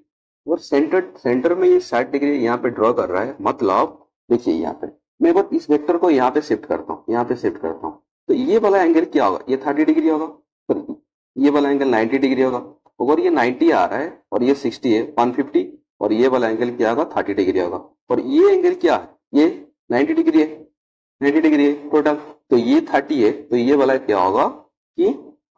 S1: और सेंटर में ये 60 डिग्री यहाँ पे ड्रॉ कर रहा है, मतलब देखिए यहाँ पे मैं एक बार इस वेक्टर को यहाँ पे शिफ्ट करता हूँ, यहाँ पे शिफ्ट करता हूँ, तो ये वाला एंगल क्या होगा, ये 30 डिग्री होगा, तो ये वाला एंगल 90 डिग्री होगा, अगर ये 90 आ रहा है और ये 60 है 150, और ये वाला एंगल क्या होगा 30 डिग्री होगा, और ये एंगल क्या है ये 90 डिग्री है, 90 डिग्री है टोटल, तो ये 30 है, तो ये वाला क्या होगा कि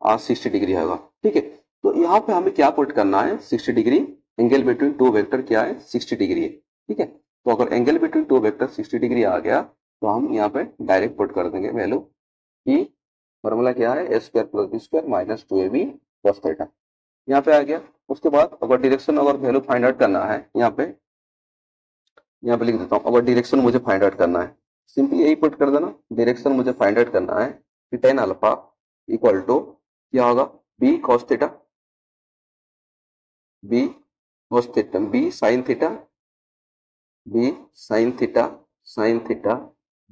S1: 60 डिग्री होगा, ठीक है। तो यहाँ पे हमें क्या पुट करना है 60 degree, angle between two vector क्या है 60 डिग्री है, ठीक है। तो अगर angle between two vector 60 degree आ गया, तो हम यहाँ पे डायरेक्ट पुट कर देंगे वैल्यू कि फॉर्मूला क्या है A square plus B square minus 2ab cos theta, यहाँ पे आ गया। उसके बाद अगर डायरेक्शन अगर वैल्यू फाइंड आउट करना है, यहाँ पे लिख देता हूँ, अगर डायरेक्शन मुझे फाइंड आउट करना है, सिंपली यही पुट कर देना, डायरेक्शन मुझे फाइंड आउट करना है कि tan अल्फा इक्वल टू क्या होगा b cos theta, b cos theta, b sin theta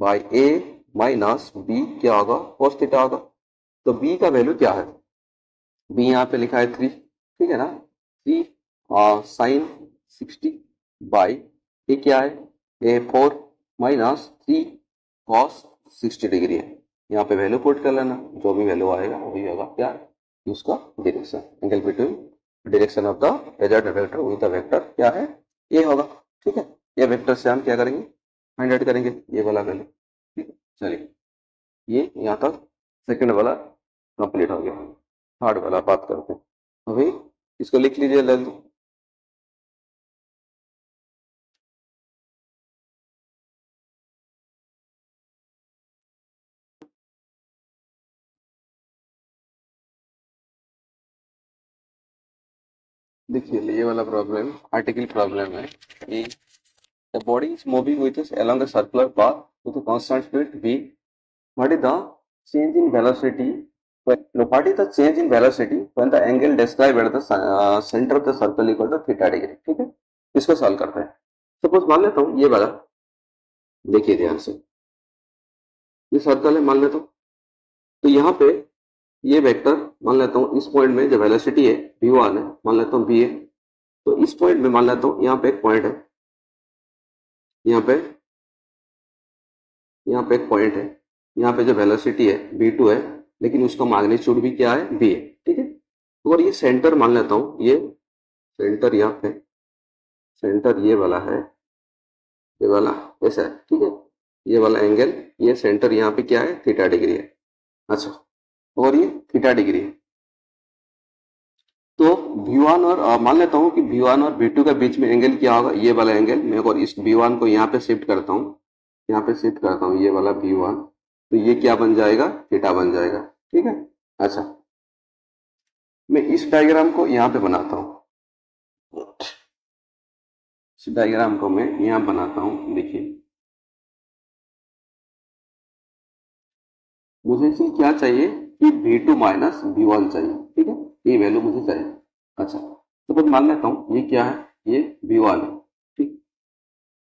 S1: by a minus b क्या होगा cos थीटा होगा। तो b का वैल्यू क्या है, b यहाँ पे लिखा है 3, ठीक है ना, 3 साइन 60 बाई ये क्या है ए 4 माइनस 3 cos 60 डिग्री है, यहाँ पे वैल्यू पुट कर लेना, जो भी वैल्यू आएगा वही होगा क्या उसका direction, angle between direction of the added vector with the vector क्या है ये होगा, ठीक है। ये वेक्टर से हम क्या करेंगे फाइंड आउट करेंगे ये वाला वैल्यू, ठीक है। चलिए, ये यहाँ तक सेकंड वाला कंप्लीट हो गया, थर्ड वाला बात करते हैं, अभी इसको लिख लीजिए जल्दी। देखिए ये वाला प्रॉब्लम आर्टिकल प्रॉब्लम है कि the body is moving with along a circular path with a constant speed v, what is the change in velocity what is the change in velocity when the angle described at the center of the circle equal to theta degree, ठीक है। इसको solve करते हैं, suppose मान लेता हूँ ये वाला, देखिए ध्यान से ये सर्कल है मान लेता हूँ, तो यहाँ पे ये वेक्टर मान लेता हूँ इस पॉइंट में जो वेलोसिटी है v1 है मान लेता हूँ v है, तो इस पॉइंट में मान लेता हूँ यहाँ पे एक पॉइंट है, यहाँ पे एक पॉइंट है, यहाँ पे जो वेलोसिटी है v2 है, लेकिन उसका मैग्नीट्यूड भी क्या है, v है। ठीक है, और ये सेंटर मान लेता हूँ, ये सेंटर यहाँ पे, सेंटर ये वाला है, ये वाला ऐसा है। ठीक है, ये वाला एंगल, ये सेंटर यहाँ पे क्या है, थीटा डिग्री है। अच्छा, और ये थीटा डिग्री है। तो V1 और मान लेता हूँ कि V1 और V2 के बीच में एंगल क्या होगा, ये वाला एंगल। मैं और इस V1 को यहाँ पे शिफ्ट करता हूँ, यहाँ पे शिफ्ट करता हूँ, ये वाला V1, तो ये क्या बन जाएगा, थीटा बन जाएगा। ठीक है, अच्छा मैं इस डायग्राम को यहाँ पे बनाता हूँ, इस डायग्राम को मैं यहाँ बनाता हूँ। देखिए मुझे इसमें क्या चाहिए कि V2 माइनस V1 चाहिए। ठीक है, ये वैल्यू मुझे चाहिए। अच्छा, तो फिर मान लेता हूँ ये क्या है, ये V1 है। ठीक,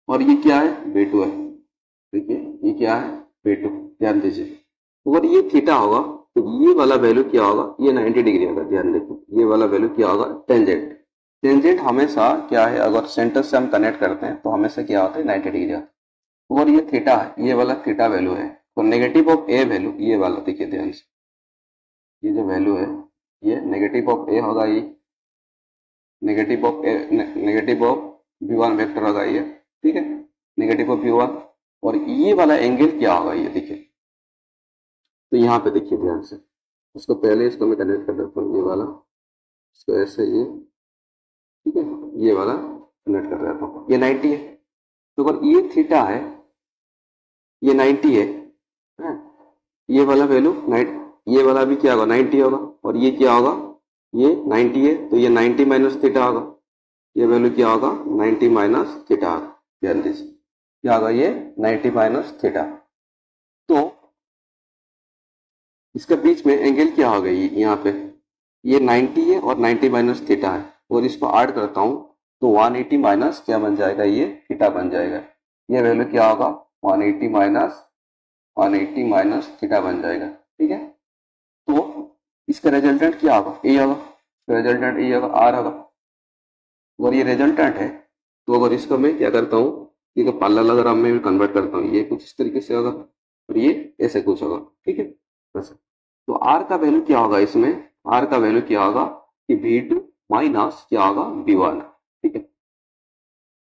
S1: और ये क्या है, V2 है। ठीक है, ये क्या है, V2। ध्यान दीजिए, अगर ये थीटा होगा तो ये वाला वैल्यू क्या होगा, ये 90 डिग्री होगा। ध्यान देखिए, ये वाला वैल्यू क्या होगा, टेंजेंट। टेंजेंट हमेशा क्या है, अगर सेंटर से हम कनेक्ट करते हैं तो हमेशा क्या होता है, 90 डिग्री आता है। और ये थीटा है, ये वाला थीटा वैल्यू है, तो नेगेटिव ऑफ ए वैल्यू ये वाला, देखिए ध्यान से, ये जो वैल्यू है ये नेगेटिव ऑफ ए होगा, ये negative of A, negative of V1 vector होगा ये। ठीक है, नेगेटिव ऑफ V1। और ये वाला एंगल क्या होगा, ये देखिए, तो यहाँ पे देखिए ध्यान से, उसको पहले इसको मैं कनेक्ट कर देता हूँ, ये वाला, इसको ऐसे ये, ठीक है, ये वाला कनेक्ट कर देता हूँ, ये 90 है। तो अगर ये थीटा है, ये 90 है, ये वाला वैल्यू 90, ये वाला भी क्या होगा, 90 होगा। और ये क्या होगा, ये 90 है, तो ये 90 माइनस थीटा होगा। ये वैल्यू क्या होगा, 90 माइनस थीटा होगा। ध्यान दीजिए, क्या होगा, ये 90 माइनस थीटा। तो इसके बीच में एंगल क्या होगा, ये यहाँ पे ये 90 है और 90 माइनस थीटा है, और इसको ऐड करता हूँ तो 180 माइनस क्या बन जाएगा, ये थीटा बन जाएगा। ये वैल्यू क्या होगा, 180 माइनस थीटा बन जाएगा। ठीक है, तो इसका रिजल्टेंट क्या होगा, ए होगा, रिजल्टेंट ए होगा, आर होगा। और ये रिजल्टेंट है, तो अगर इसको मैं क्या करता हूँ, ये पैरेललोग्राम में कन्वर्ट करता हूँ, ये कुछ इस तरीके से होगा और ये ऐसे कुछ होगा। ठीक है, बस। तो आर का वैल्यू क्या होगा, इसमें आर का वैल्यू क्या होगा कि V2 माइनस क्या होगा, V1। ठीक है,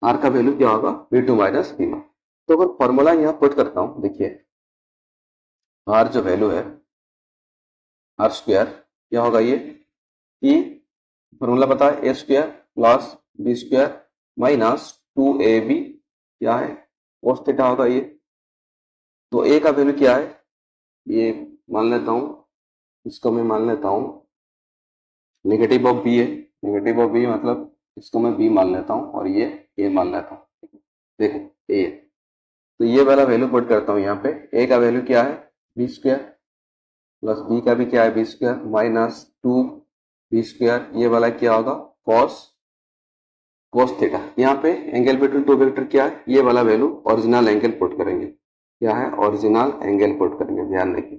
S1: आर का वैल्यू क्या होगा, V2 माइनस V1। तो अगर फॉर्मूला यहाँ पुट करता हूँ, देखिए आर जो वैल्यू है, आर स्क्वायर क्या होगा, ये कि फॉर्मूला पता है, A square plus B square minus 2ab क्या है, कोस थीटा होगा ये। तो ए का वैल्यू क्या है, ये मान लेता हूँ, इसको मैं मान लेता हूँ नेगेटिव ऑफ बी है, नेगेटिव ऑफ बी मतलब इसको मैं बी मान लेता हूँ और ये ए मान लेता हूँ। देखिए ए, तो ये वाला वैल्यू पुट करता हूँ यहाँ पे। ए का वैल्यू क्या है, बी स्क्वायर, प्लस बी का भी क्या है, B square, minus 2b square, ये वाला क्या होगा, cos थीटा। यहाँ पे एंगल बिटवीन टू वेक्टर क्या है, ये वाला वैल्यू ओरिजिनल एंगल पुट करेंगे। क्या है, ओरिजिनल एंगल पुट करेंगे। ध्यान रखिए,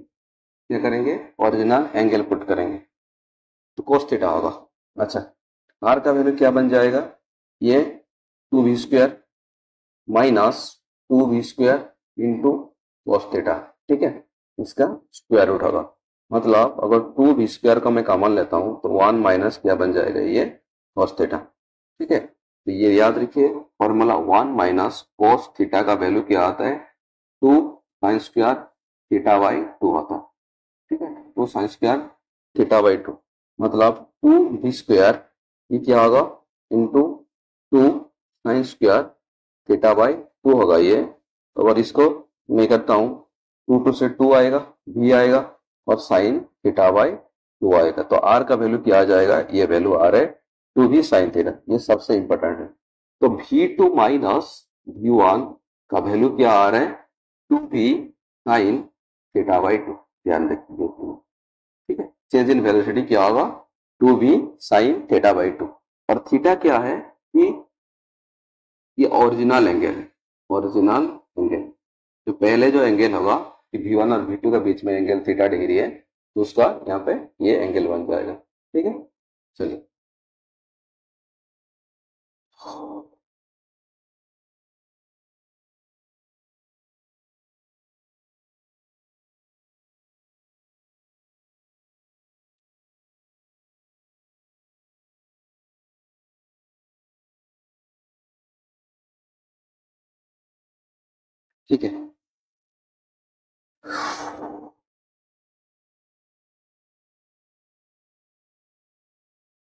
S1: क्या करेंगे, ओरिजिनल एंगल पुट करेंगे, तो cos थीटा होगा। अच्छा, आर का वैल्यू क्या बन जाएगा, ये 2b square minus 2b square into cos theta. ठीक है, इसका स्क्वायर रूट होगा, मतलब अगर 2b स्क्वायर का मैं कॉमन लेता हूं तो 1 माइनस क्या बन जाएगा, ये cos थीटा। ठीक है, तो ये याद रखिए, फॉर्मूला 1 माइनस cos थीटा का वैल्यू क्या आता है, 2 साइन स्क्वायर थीटा बाई 2 होता है। ठीक है, 2 साइन स्क्वायर थीटा बाई 2, मतलब 2b स्क्वायर ये क्या होगा, into 2 sine square theta by 2 होगा ये। और इसको मैं करता हूँ, 2 से 2 आएगा, b आएगा और साइन थीटा बाई 2 आएगा। तो r का वैल्यू क्या आ जाएगा, ये वैल्यू आ रहा है 2b साइन थीटा, ये सबसे इंपॉर्टेंट है। तो V2 माइनस V1 का वैल्यू क्या आ रहा है, 2b साइन थीटा बाई 2। ध्यान रखिए, ठीक है, चेंज इन वेलोसिटी क्या होगा, 2b साइन थीटा बाई 2। और थीटा क्या है कि ये ओरिजिनल एंगल है, ओरिजिनल एंगल। जो पहले जो एंगल होगा कि V1 और V2 के बीच में एंगल थीटा डिग्री है, तो उसका यहाँ पे ये एंगल बन जाएगा। ठीक है, चलिए। ठीक है,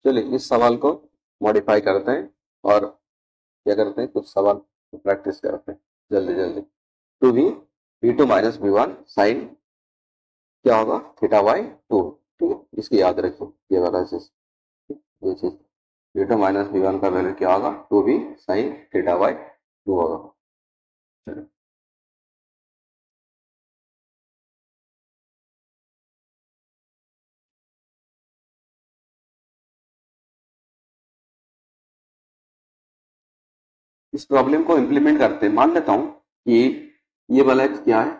S1: चलिए इस सवाल को मॉडिफाई करते हैं और क्या करते हैं, कुछ सवाल प्रैक्टिस करते हैं जल्दी जल्दी। Two b b two minus b one sine क्या होगा, थीटा बाई टू। ठीक है, इसकी याद रखिए ये वाला चीज, ये चीज b two minus b one का वैल्यू क्या होगा, two b sine theta by two होगा। चलिए इस प्रॉब्लम को इम्प्लीमेंट करते हैं। मान लेता हूं कि ये वाला क्या है,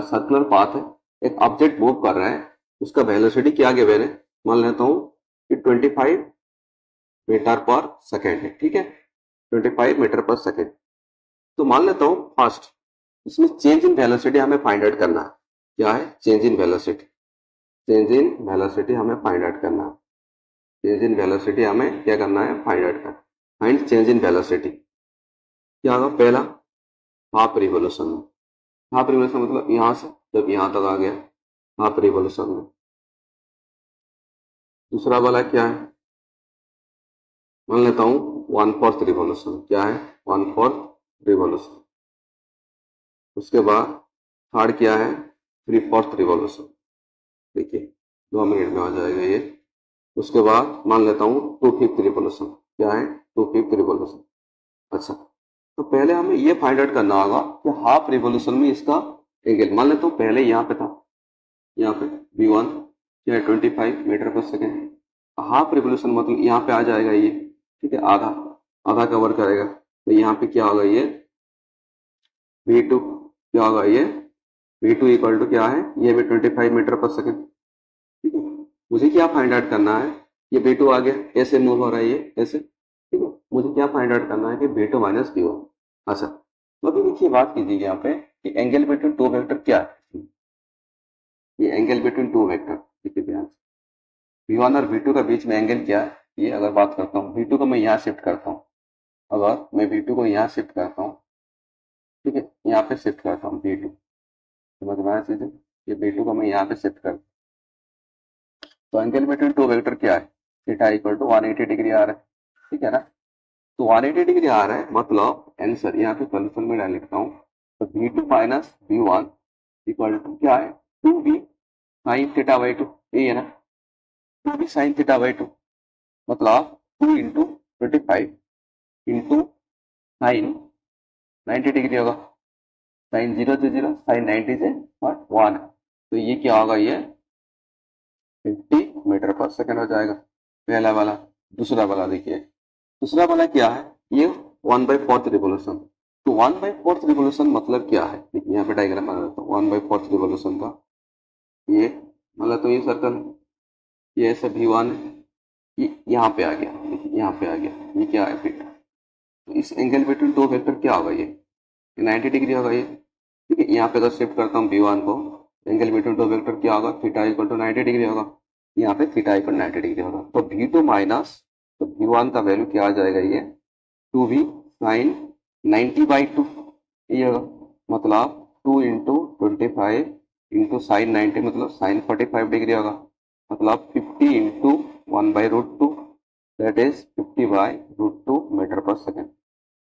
S1: सर्कुलर पाथ है, एक ऑब्जेक्ट मूव कर रहा है, उसका वेलोसिटी क्या गिवन है, मान लेता हूं कि 25 मीटर पर सेकेंड है। ठीक है, 25 मीटर पर सेकेंड। तो मान लेता हूं फर्स्ट इसमें चेंज इन वेलोसिटी हमें फाइंड आउट करना है। क्या है, change in velocity. Change in velocity हमें फाइंड आउट करना है। चेंज इन वेलोसिटी हमें क्या करना है, फाइंड आउट करना। फाइंड चेंज इन वेलोसिटी क्या होगा, पहला हाफ रिवोल्यूशन में। हाफ रिवोल्यूशन मतलब यहां से जब यहां तक आ गया हाफ रिवोल्यूशन में। दूसरा वाला क्या है, मान लेता हूं 1/4 रिवोल्यूशन। क्या है, 1/4 रिवोल्यूशन। उसके बाद थर्ड क्या है, 3/4 रिवोल्यूशन। देखिए 2 मिनट में आ जाएगा ये। उसके बाद मान लेता हूँ 2/5 रिवोल्यूशन। क्या है, 2/5 रिवोल्यूशन। अच्छा, तो पहले हमें ये फाइंड आउट करना होगा कि हाफ रिवोल्यूशन में इसका एंगल, मान लेता हूँ पहले यहाँ पे था, यहाँ पे v1 क्या है 25 metre per second. Half revolution मतलब यहाँ पे आ जाएगा ये। ठीक है, आधा आधा कवर करेगा, तो यहाँ पे क्या होगा ये v2, क्या होगा ये v2 इक्वल टू क्या है, ये भी 25 मीटर पर सेकेंड। ठीक है, मुझे क्या फाइंड आउट करना है, ये v2 आ गया, ऐसे मूव हो रहा है ये ऐसे। ठीक है, मुझे क्या फाइंड आउट करना है कि v2 माइनस v1। अच्छा, तो अभी देखिए बात कीजिए यहाँ पे कि एंगल बिटवीन टू वेक्टर क्या है। ये एंगल बिटवीन टू वेक्टर, देखिए ध्यान से v1 और v2 का बीच में एंगल क्या है, ये अगर बात करता हूँ v2 को मैं यहाँ शिफ्ट करता हूँ, अगर मैं v2 को यहाँ शिफ्ट करता हूँ, ठीक है यहाँ पे शिफ्ट करता हूँ v2, समझ में आया चीजें, ये v2 को मैं यहाँ पे शिफ्ट करता हूँ, तो एंगल बिटवीन टू वेक्टर क्या है, थीटा इक्वल टू 180 डिग्री आ रहा है। ठीक है ना, तो 180 डिग्री आ रहा है, मतलब आंसर यहाँ पे सोल्यूशन में डाल लिखता हूँ, तो v2 minus v1 equal to क्या है, 2v साइन थीटा बाई 2। ये है ना, 2v साइन थीटा बाई 2, मतलब 2 इंटू 25 इंटू साइन 90 डिग्री होगा। साइन 0 से 0, साइन 90 से 1, तो ये क्या होगा, ये 50 मीटर पर सेकेंड हो जाएगा, पहला वाला। दूसरा वाला देखिए, दूसरा वाला क्या है, ये 1/4 रिवोल्यूशन। तो 1/4 रिवोल्यूशन मतलब क्या है, देखिए यहाँ पे डायग्राम बना देता हूँ 1/4 रिवोल्यूशन का। ये मतलब तो ये सर्कल है, ये ऐसा v1 है, ये यहाँ पे आ गया, देखिए यहाँ पे आ गया, ये क्या है फिट। तो इस एंगल बिटवीन टू वेक्टर क्या होगा, ये 90 डिग्री होगा ये। ठीक है, यहाँ पे अगर शिफ्ट करता हूँ v1 को, एंगल बिटवीन टू वेक्टर क्या होगा, थीटा इक्वल टू 90 डिग्री होगा, यहाँ पे थीटा इक्वल 90 डिग्री होगा। तो v2 माइनस, तो v1 का वैल्यू क्या आ जाएगा, ये 2v साइन 90/2, ये होगा, मतलब 2 इंटू 25 इंटू साइन 90, मतलब साइन 45 डिग्री होगा, मतलब 50 into 1/√2, that is 50/√2 metre per second.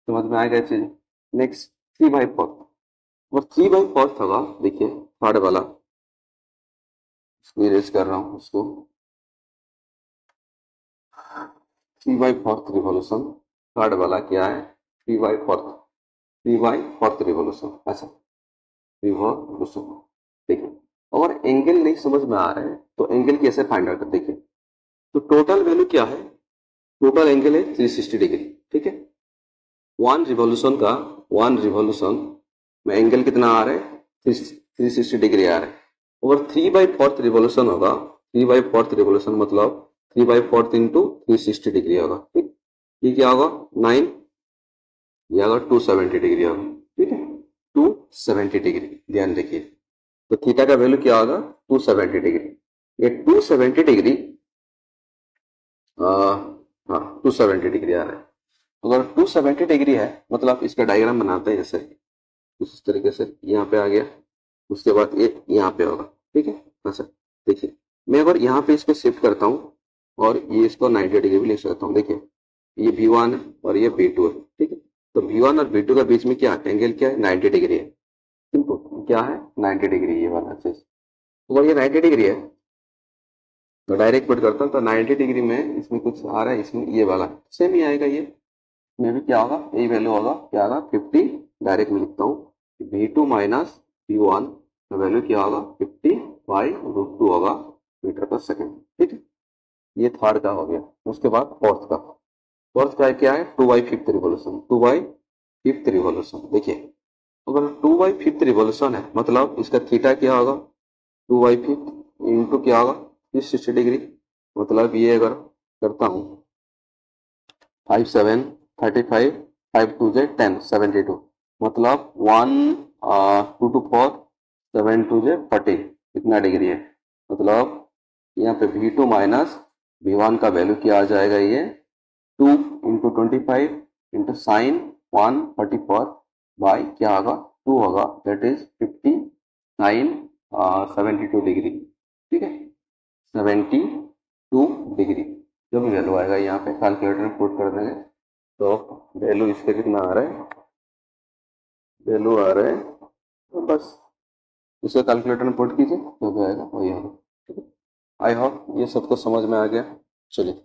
S1: समझ में आएगा चीज। नेक्स्ट 3/4, और 3/4 होगा, देखिए थर्ड वाला, इरेज कर रहा हूँ उसको, 3/4 रिवोल्यूशन, थर्ड वाला क्या है 3/4 रिवोल्यूशन। अच्छा, रिवोल्यूशन। देखिए और एंगल नहीं समझ में आ रहा है तो एंगल कैसे फाइंड आउट कर, देखिए तो टोटल वैल्यू क्या है, टोटल एंगल है 360 डिग्री। ठीक है, वन रिवोल्यूशन में एंगल कितना आ रहा है, 360 डिग्री आ रहा है। और 3/4 रिवोल्यूशन होगा, 3/4 रिवोल्यूशन मतलब 3/4 इंटू 360 डिग्री होगा। ठीक, ये क्या होगा 9, ये होगा 270 डिग्री होगा, ठीक है 270 डिग्री, ध्यान रखिए। तो थीटा का वैल्यू क्या होगा 270 डिग्री। ये 270 डिग्री हाँ 270 डिग्री आ रहा है। अगर 270 डिग्री है मतलब इसका डायग्राम बनाते हैं जैसे इस तरीके से, यहाँ पे आ गया, उसके बाद ये यहाँ पे होगा, ठीक है। अच्छा देखिए, मैं अगर यहाँ पे इसको शिफ्ट करता हूँ और ये इसको 90 डिग्री भी लिख सकता हूँ। देखिए ये V1 है और ये V2 है, ठीक है। तो V1 और V2 के बीच में क्या एंगल क्या है 90 डिग्री है, सिंपल क्या है 90 डिग्री, ये वाला चीज। तो अगर ये 90 डिग्री है तो डायरेक्ट पुट करता हूँ, तो 90 डिग्री में इसमें कुछ आ रहा है, इसमें ये वाला सेम ही आएगा, ये में भी क्या होगा यही वैल्यू होगा, क्या होगा 50। डायरेक्ट में लिखता हूँ V2 माइनस V1 का वैल्यू क्या होगा 50/√2 होगा मीटर पर सेकेंड, ठीक है। ये थर्ड का हो गया। उसके बाद फोर्थ का क्या है 2/5 रिवोल्यूशन, 2/5 रिवोल्यूशन। देखिए अगर 2/5 रिवोल्यूशन है मतलब इसका थीटा क्या होगा 2/5 इंटू क्या होगा 360 डिग्री। मतलब ये अगर करता हूँ 5 7 35 5 2 जे 10 72, मतलब 1 2 2 4 7 2 जे 40, कितना डिग्री है। मतलब यहाँ पे V2 माइनस V1 का वैल्यू क्या आ जाएगा, ये 2 इंटू 25 इंटू साइन 144 बाई क्या होगा 2 होगा, दैट इज 50 साइन 72 डिग्री, ठीक है 72 डिग्री। जो भी वैल्यू आएगा यहाँ पे कैलकुलेटर में पुट कर देंगे, तो वैल्यू इसके कितना आ रहा है, वैल्यू आ रहा है, तो बस इसे कैलकुलेटर में पुट कीजिए, जो भी आएगा वही होगा, ठीक है। आई होप ये सबको समझ में आ गया। चलिए।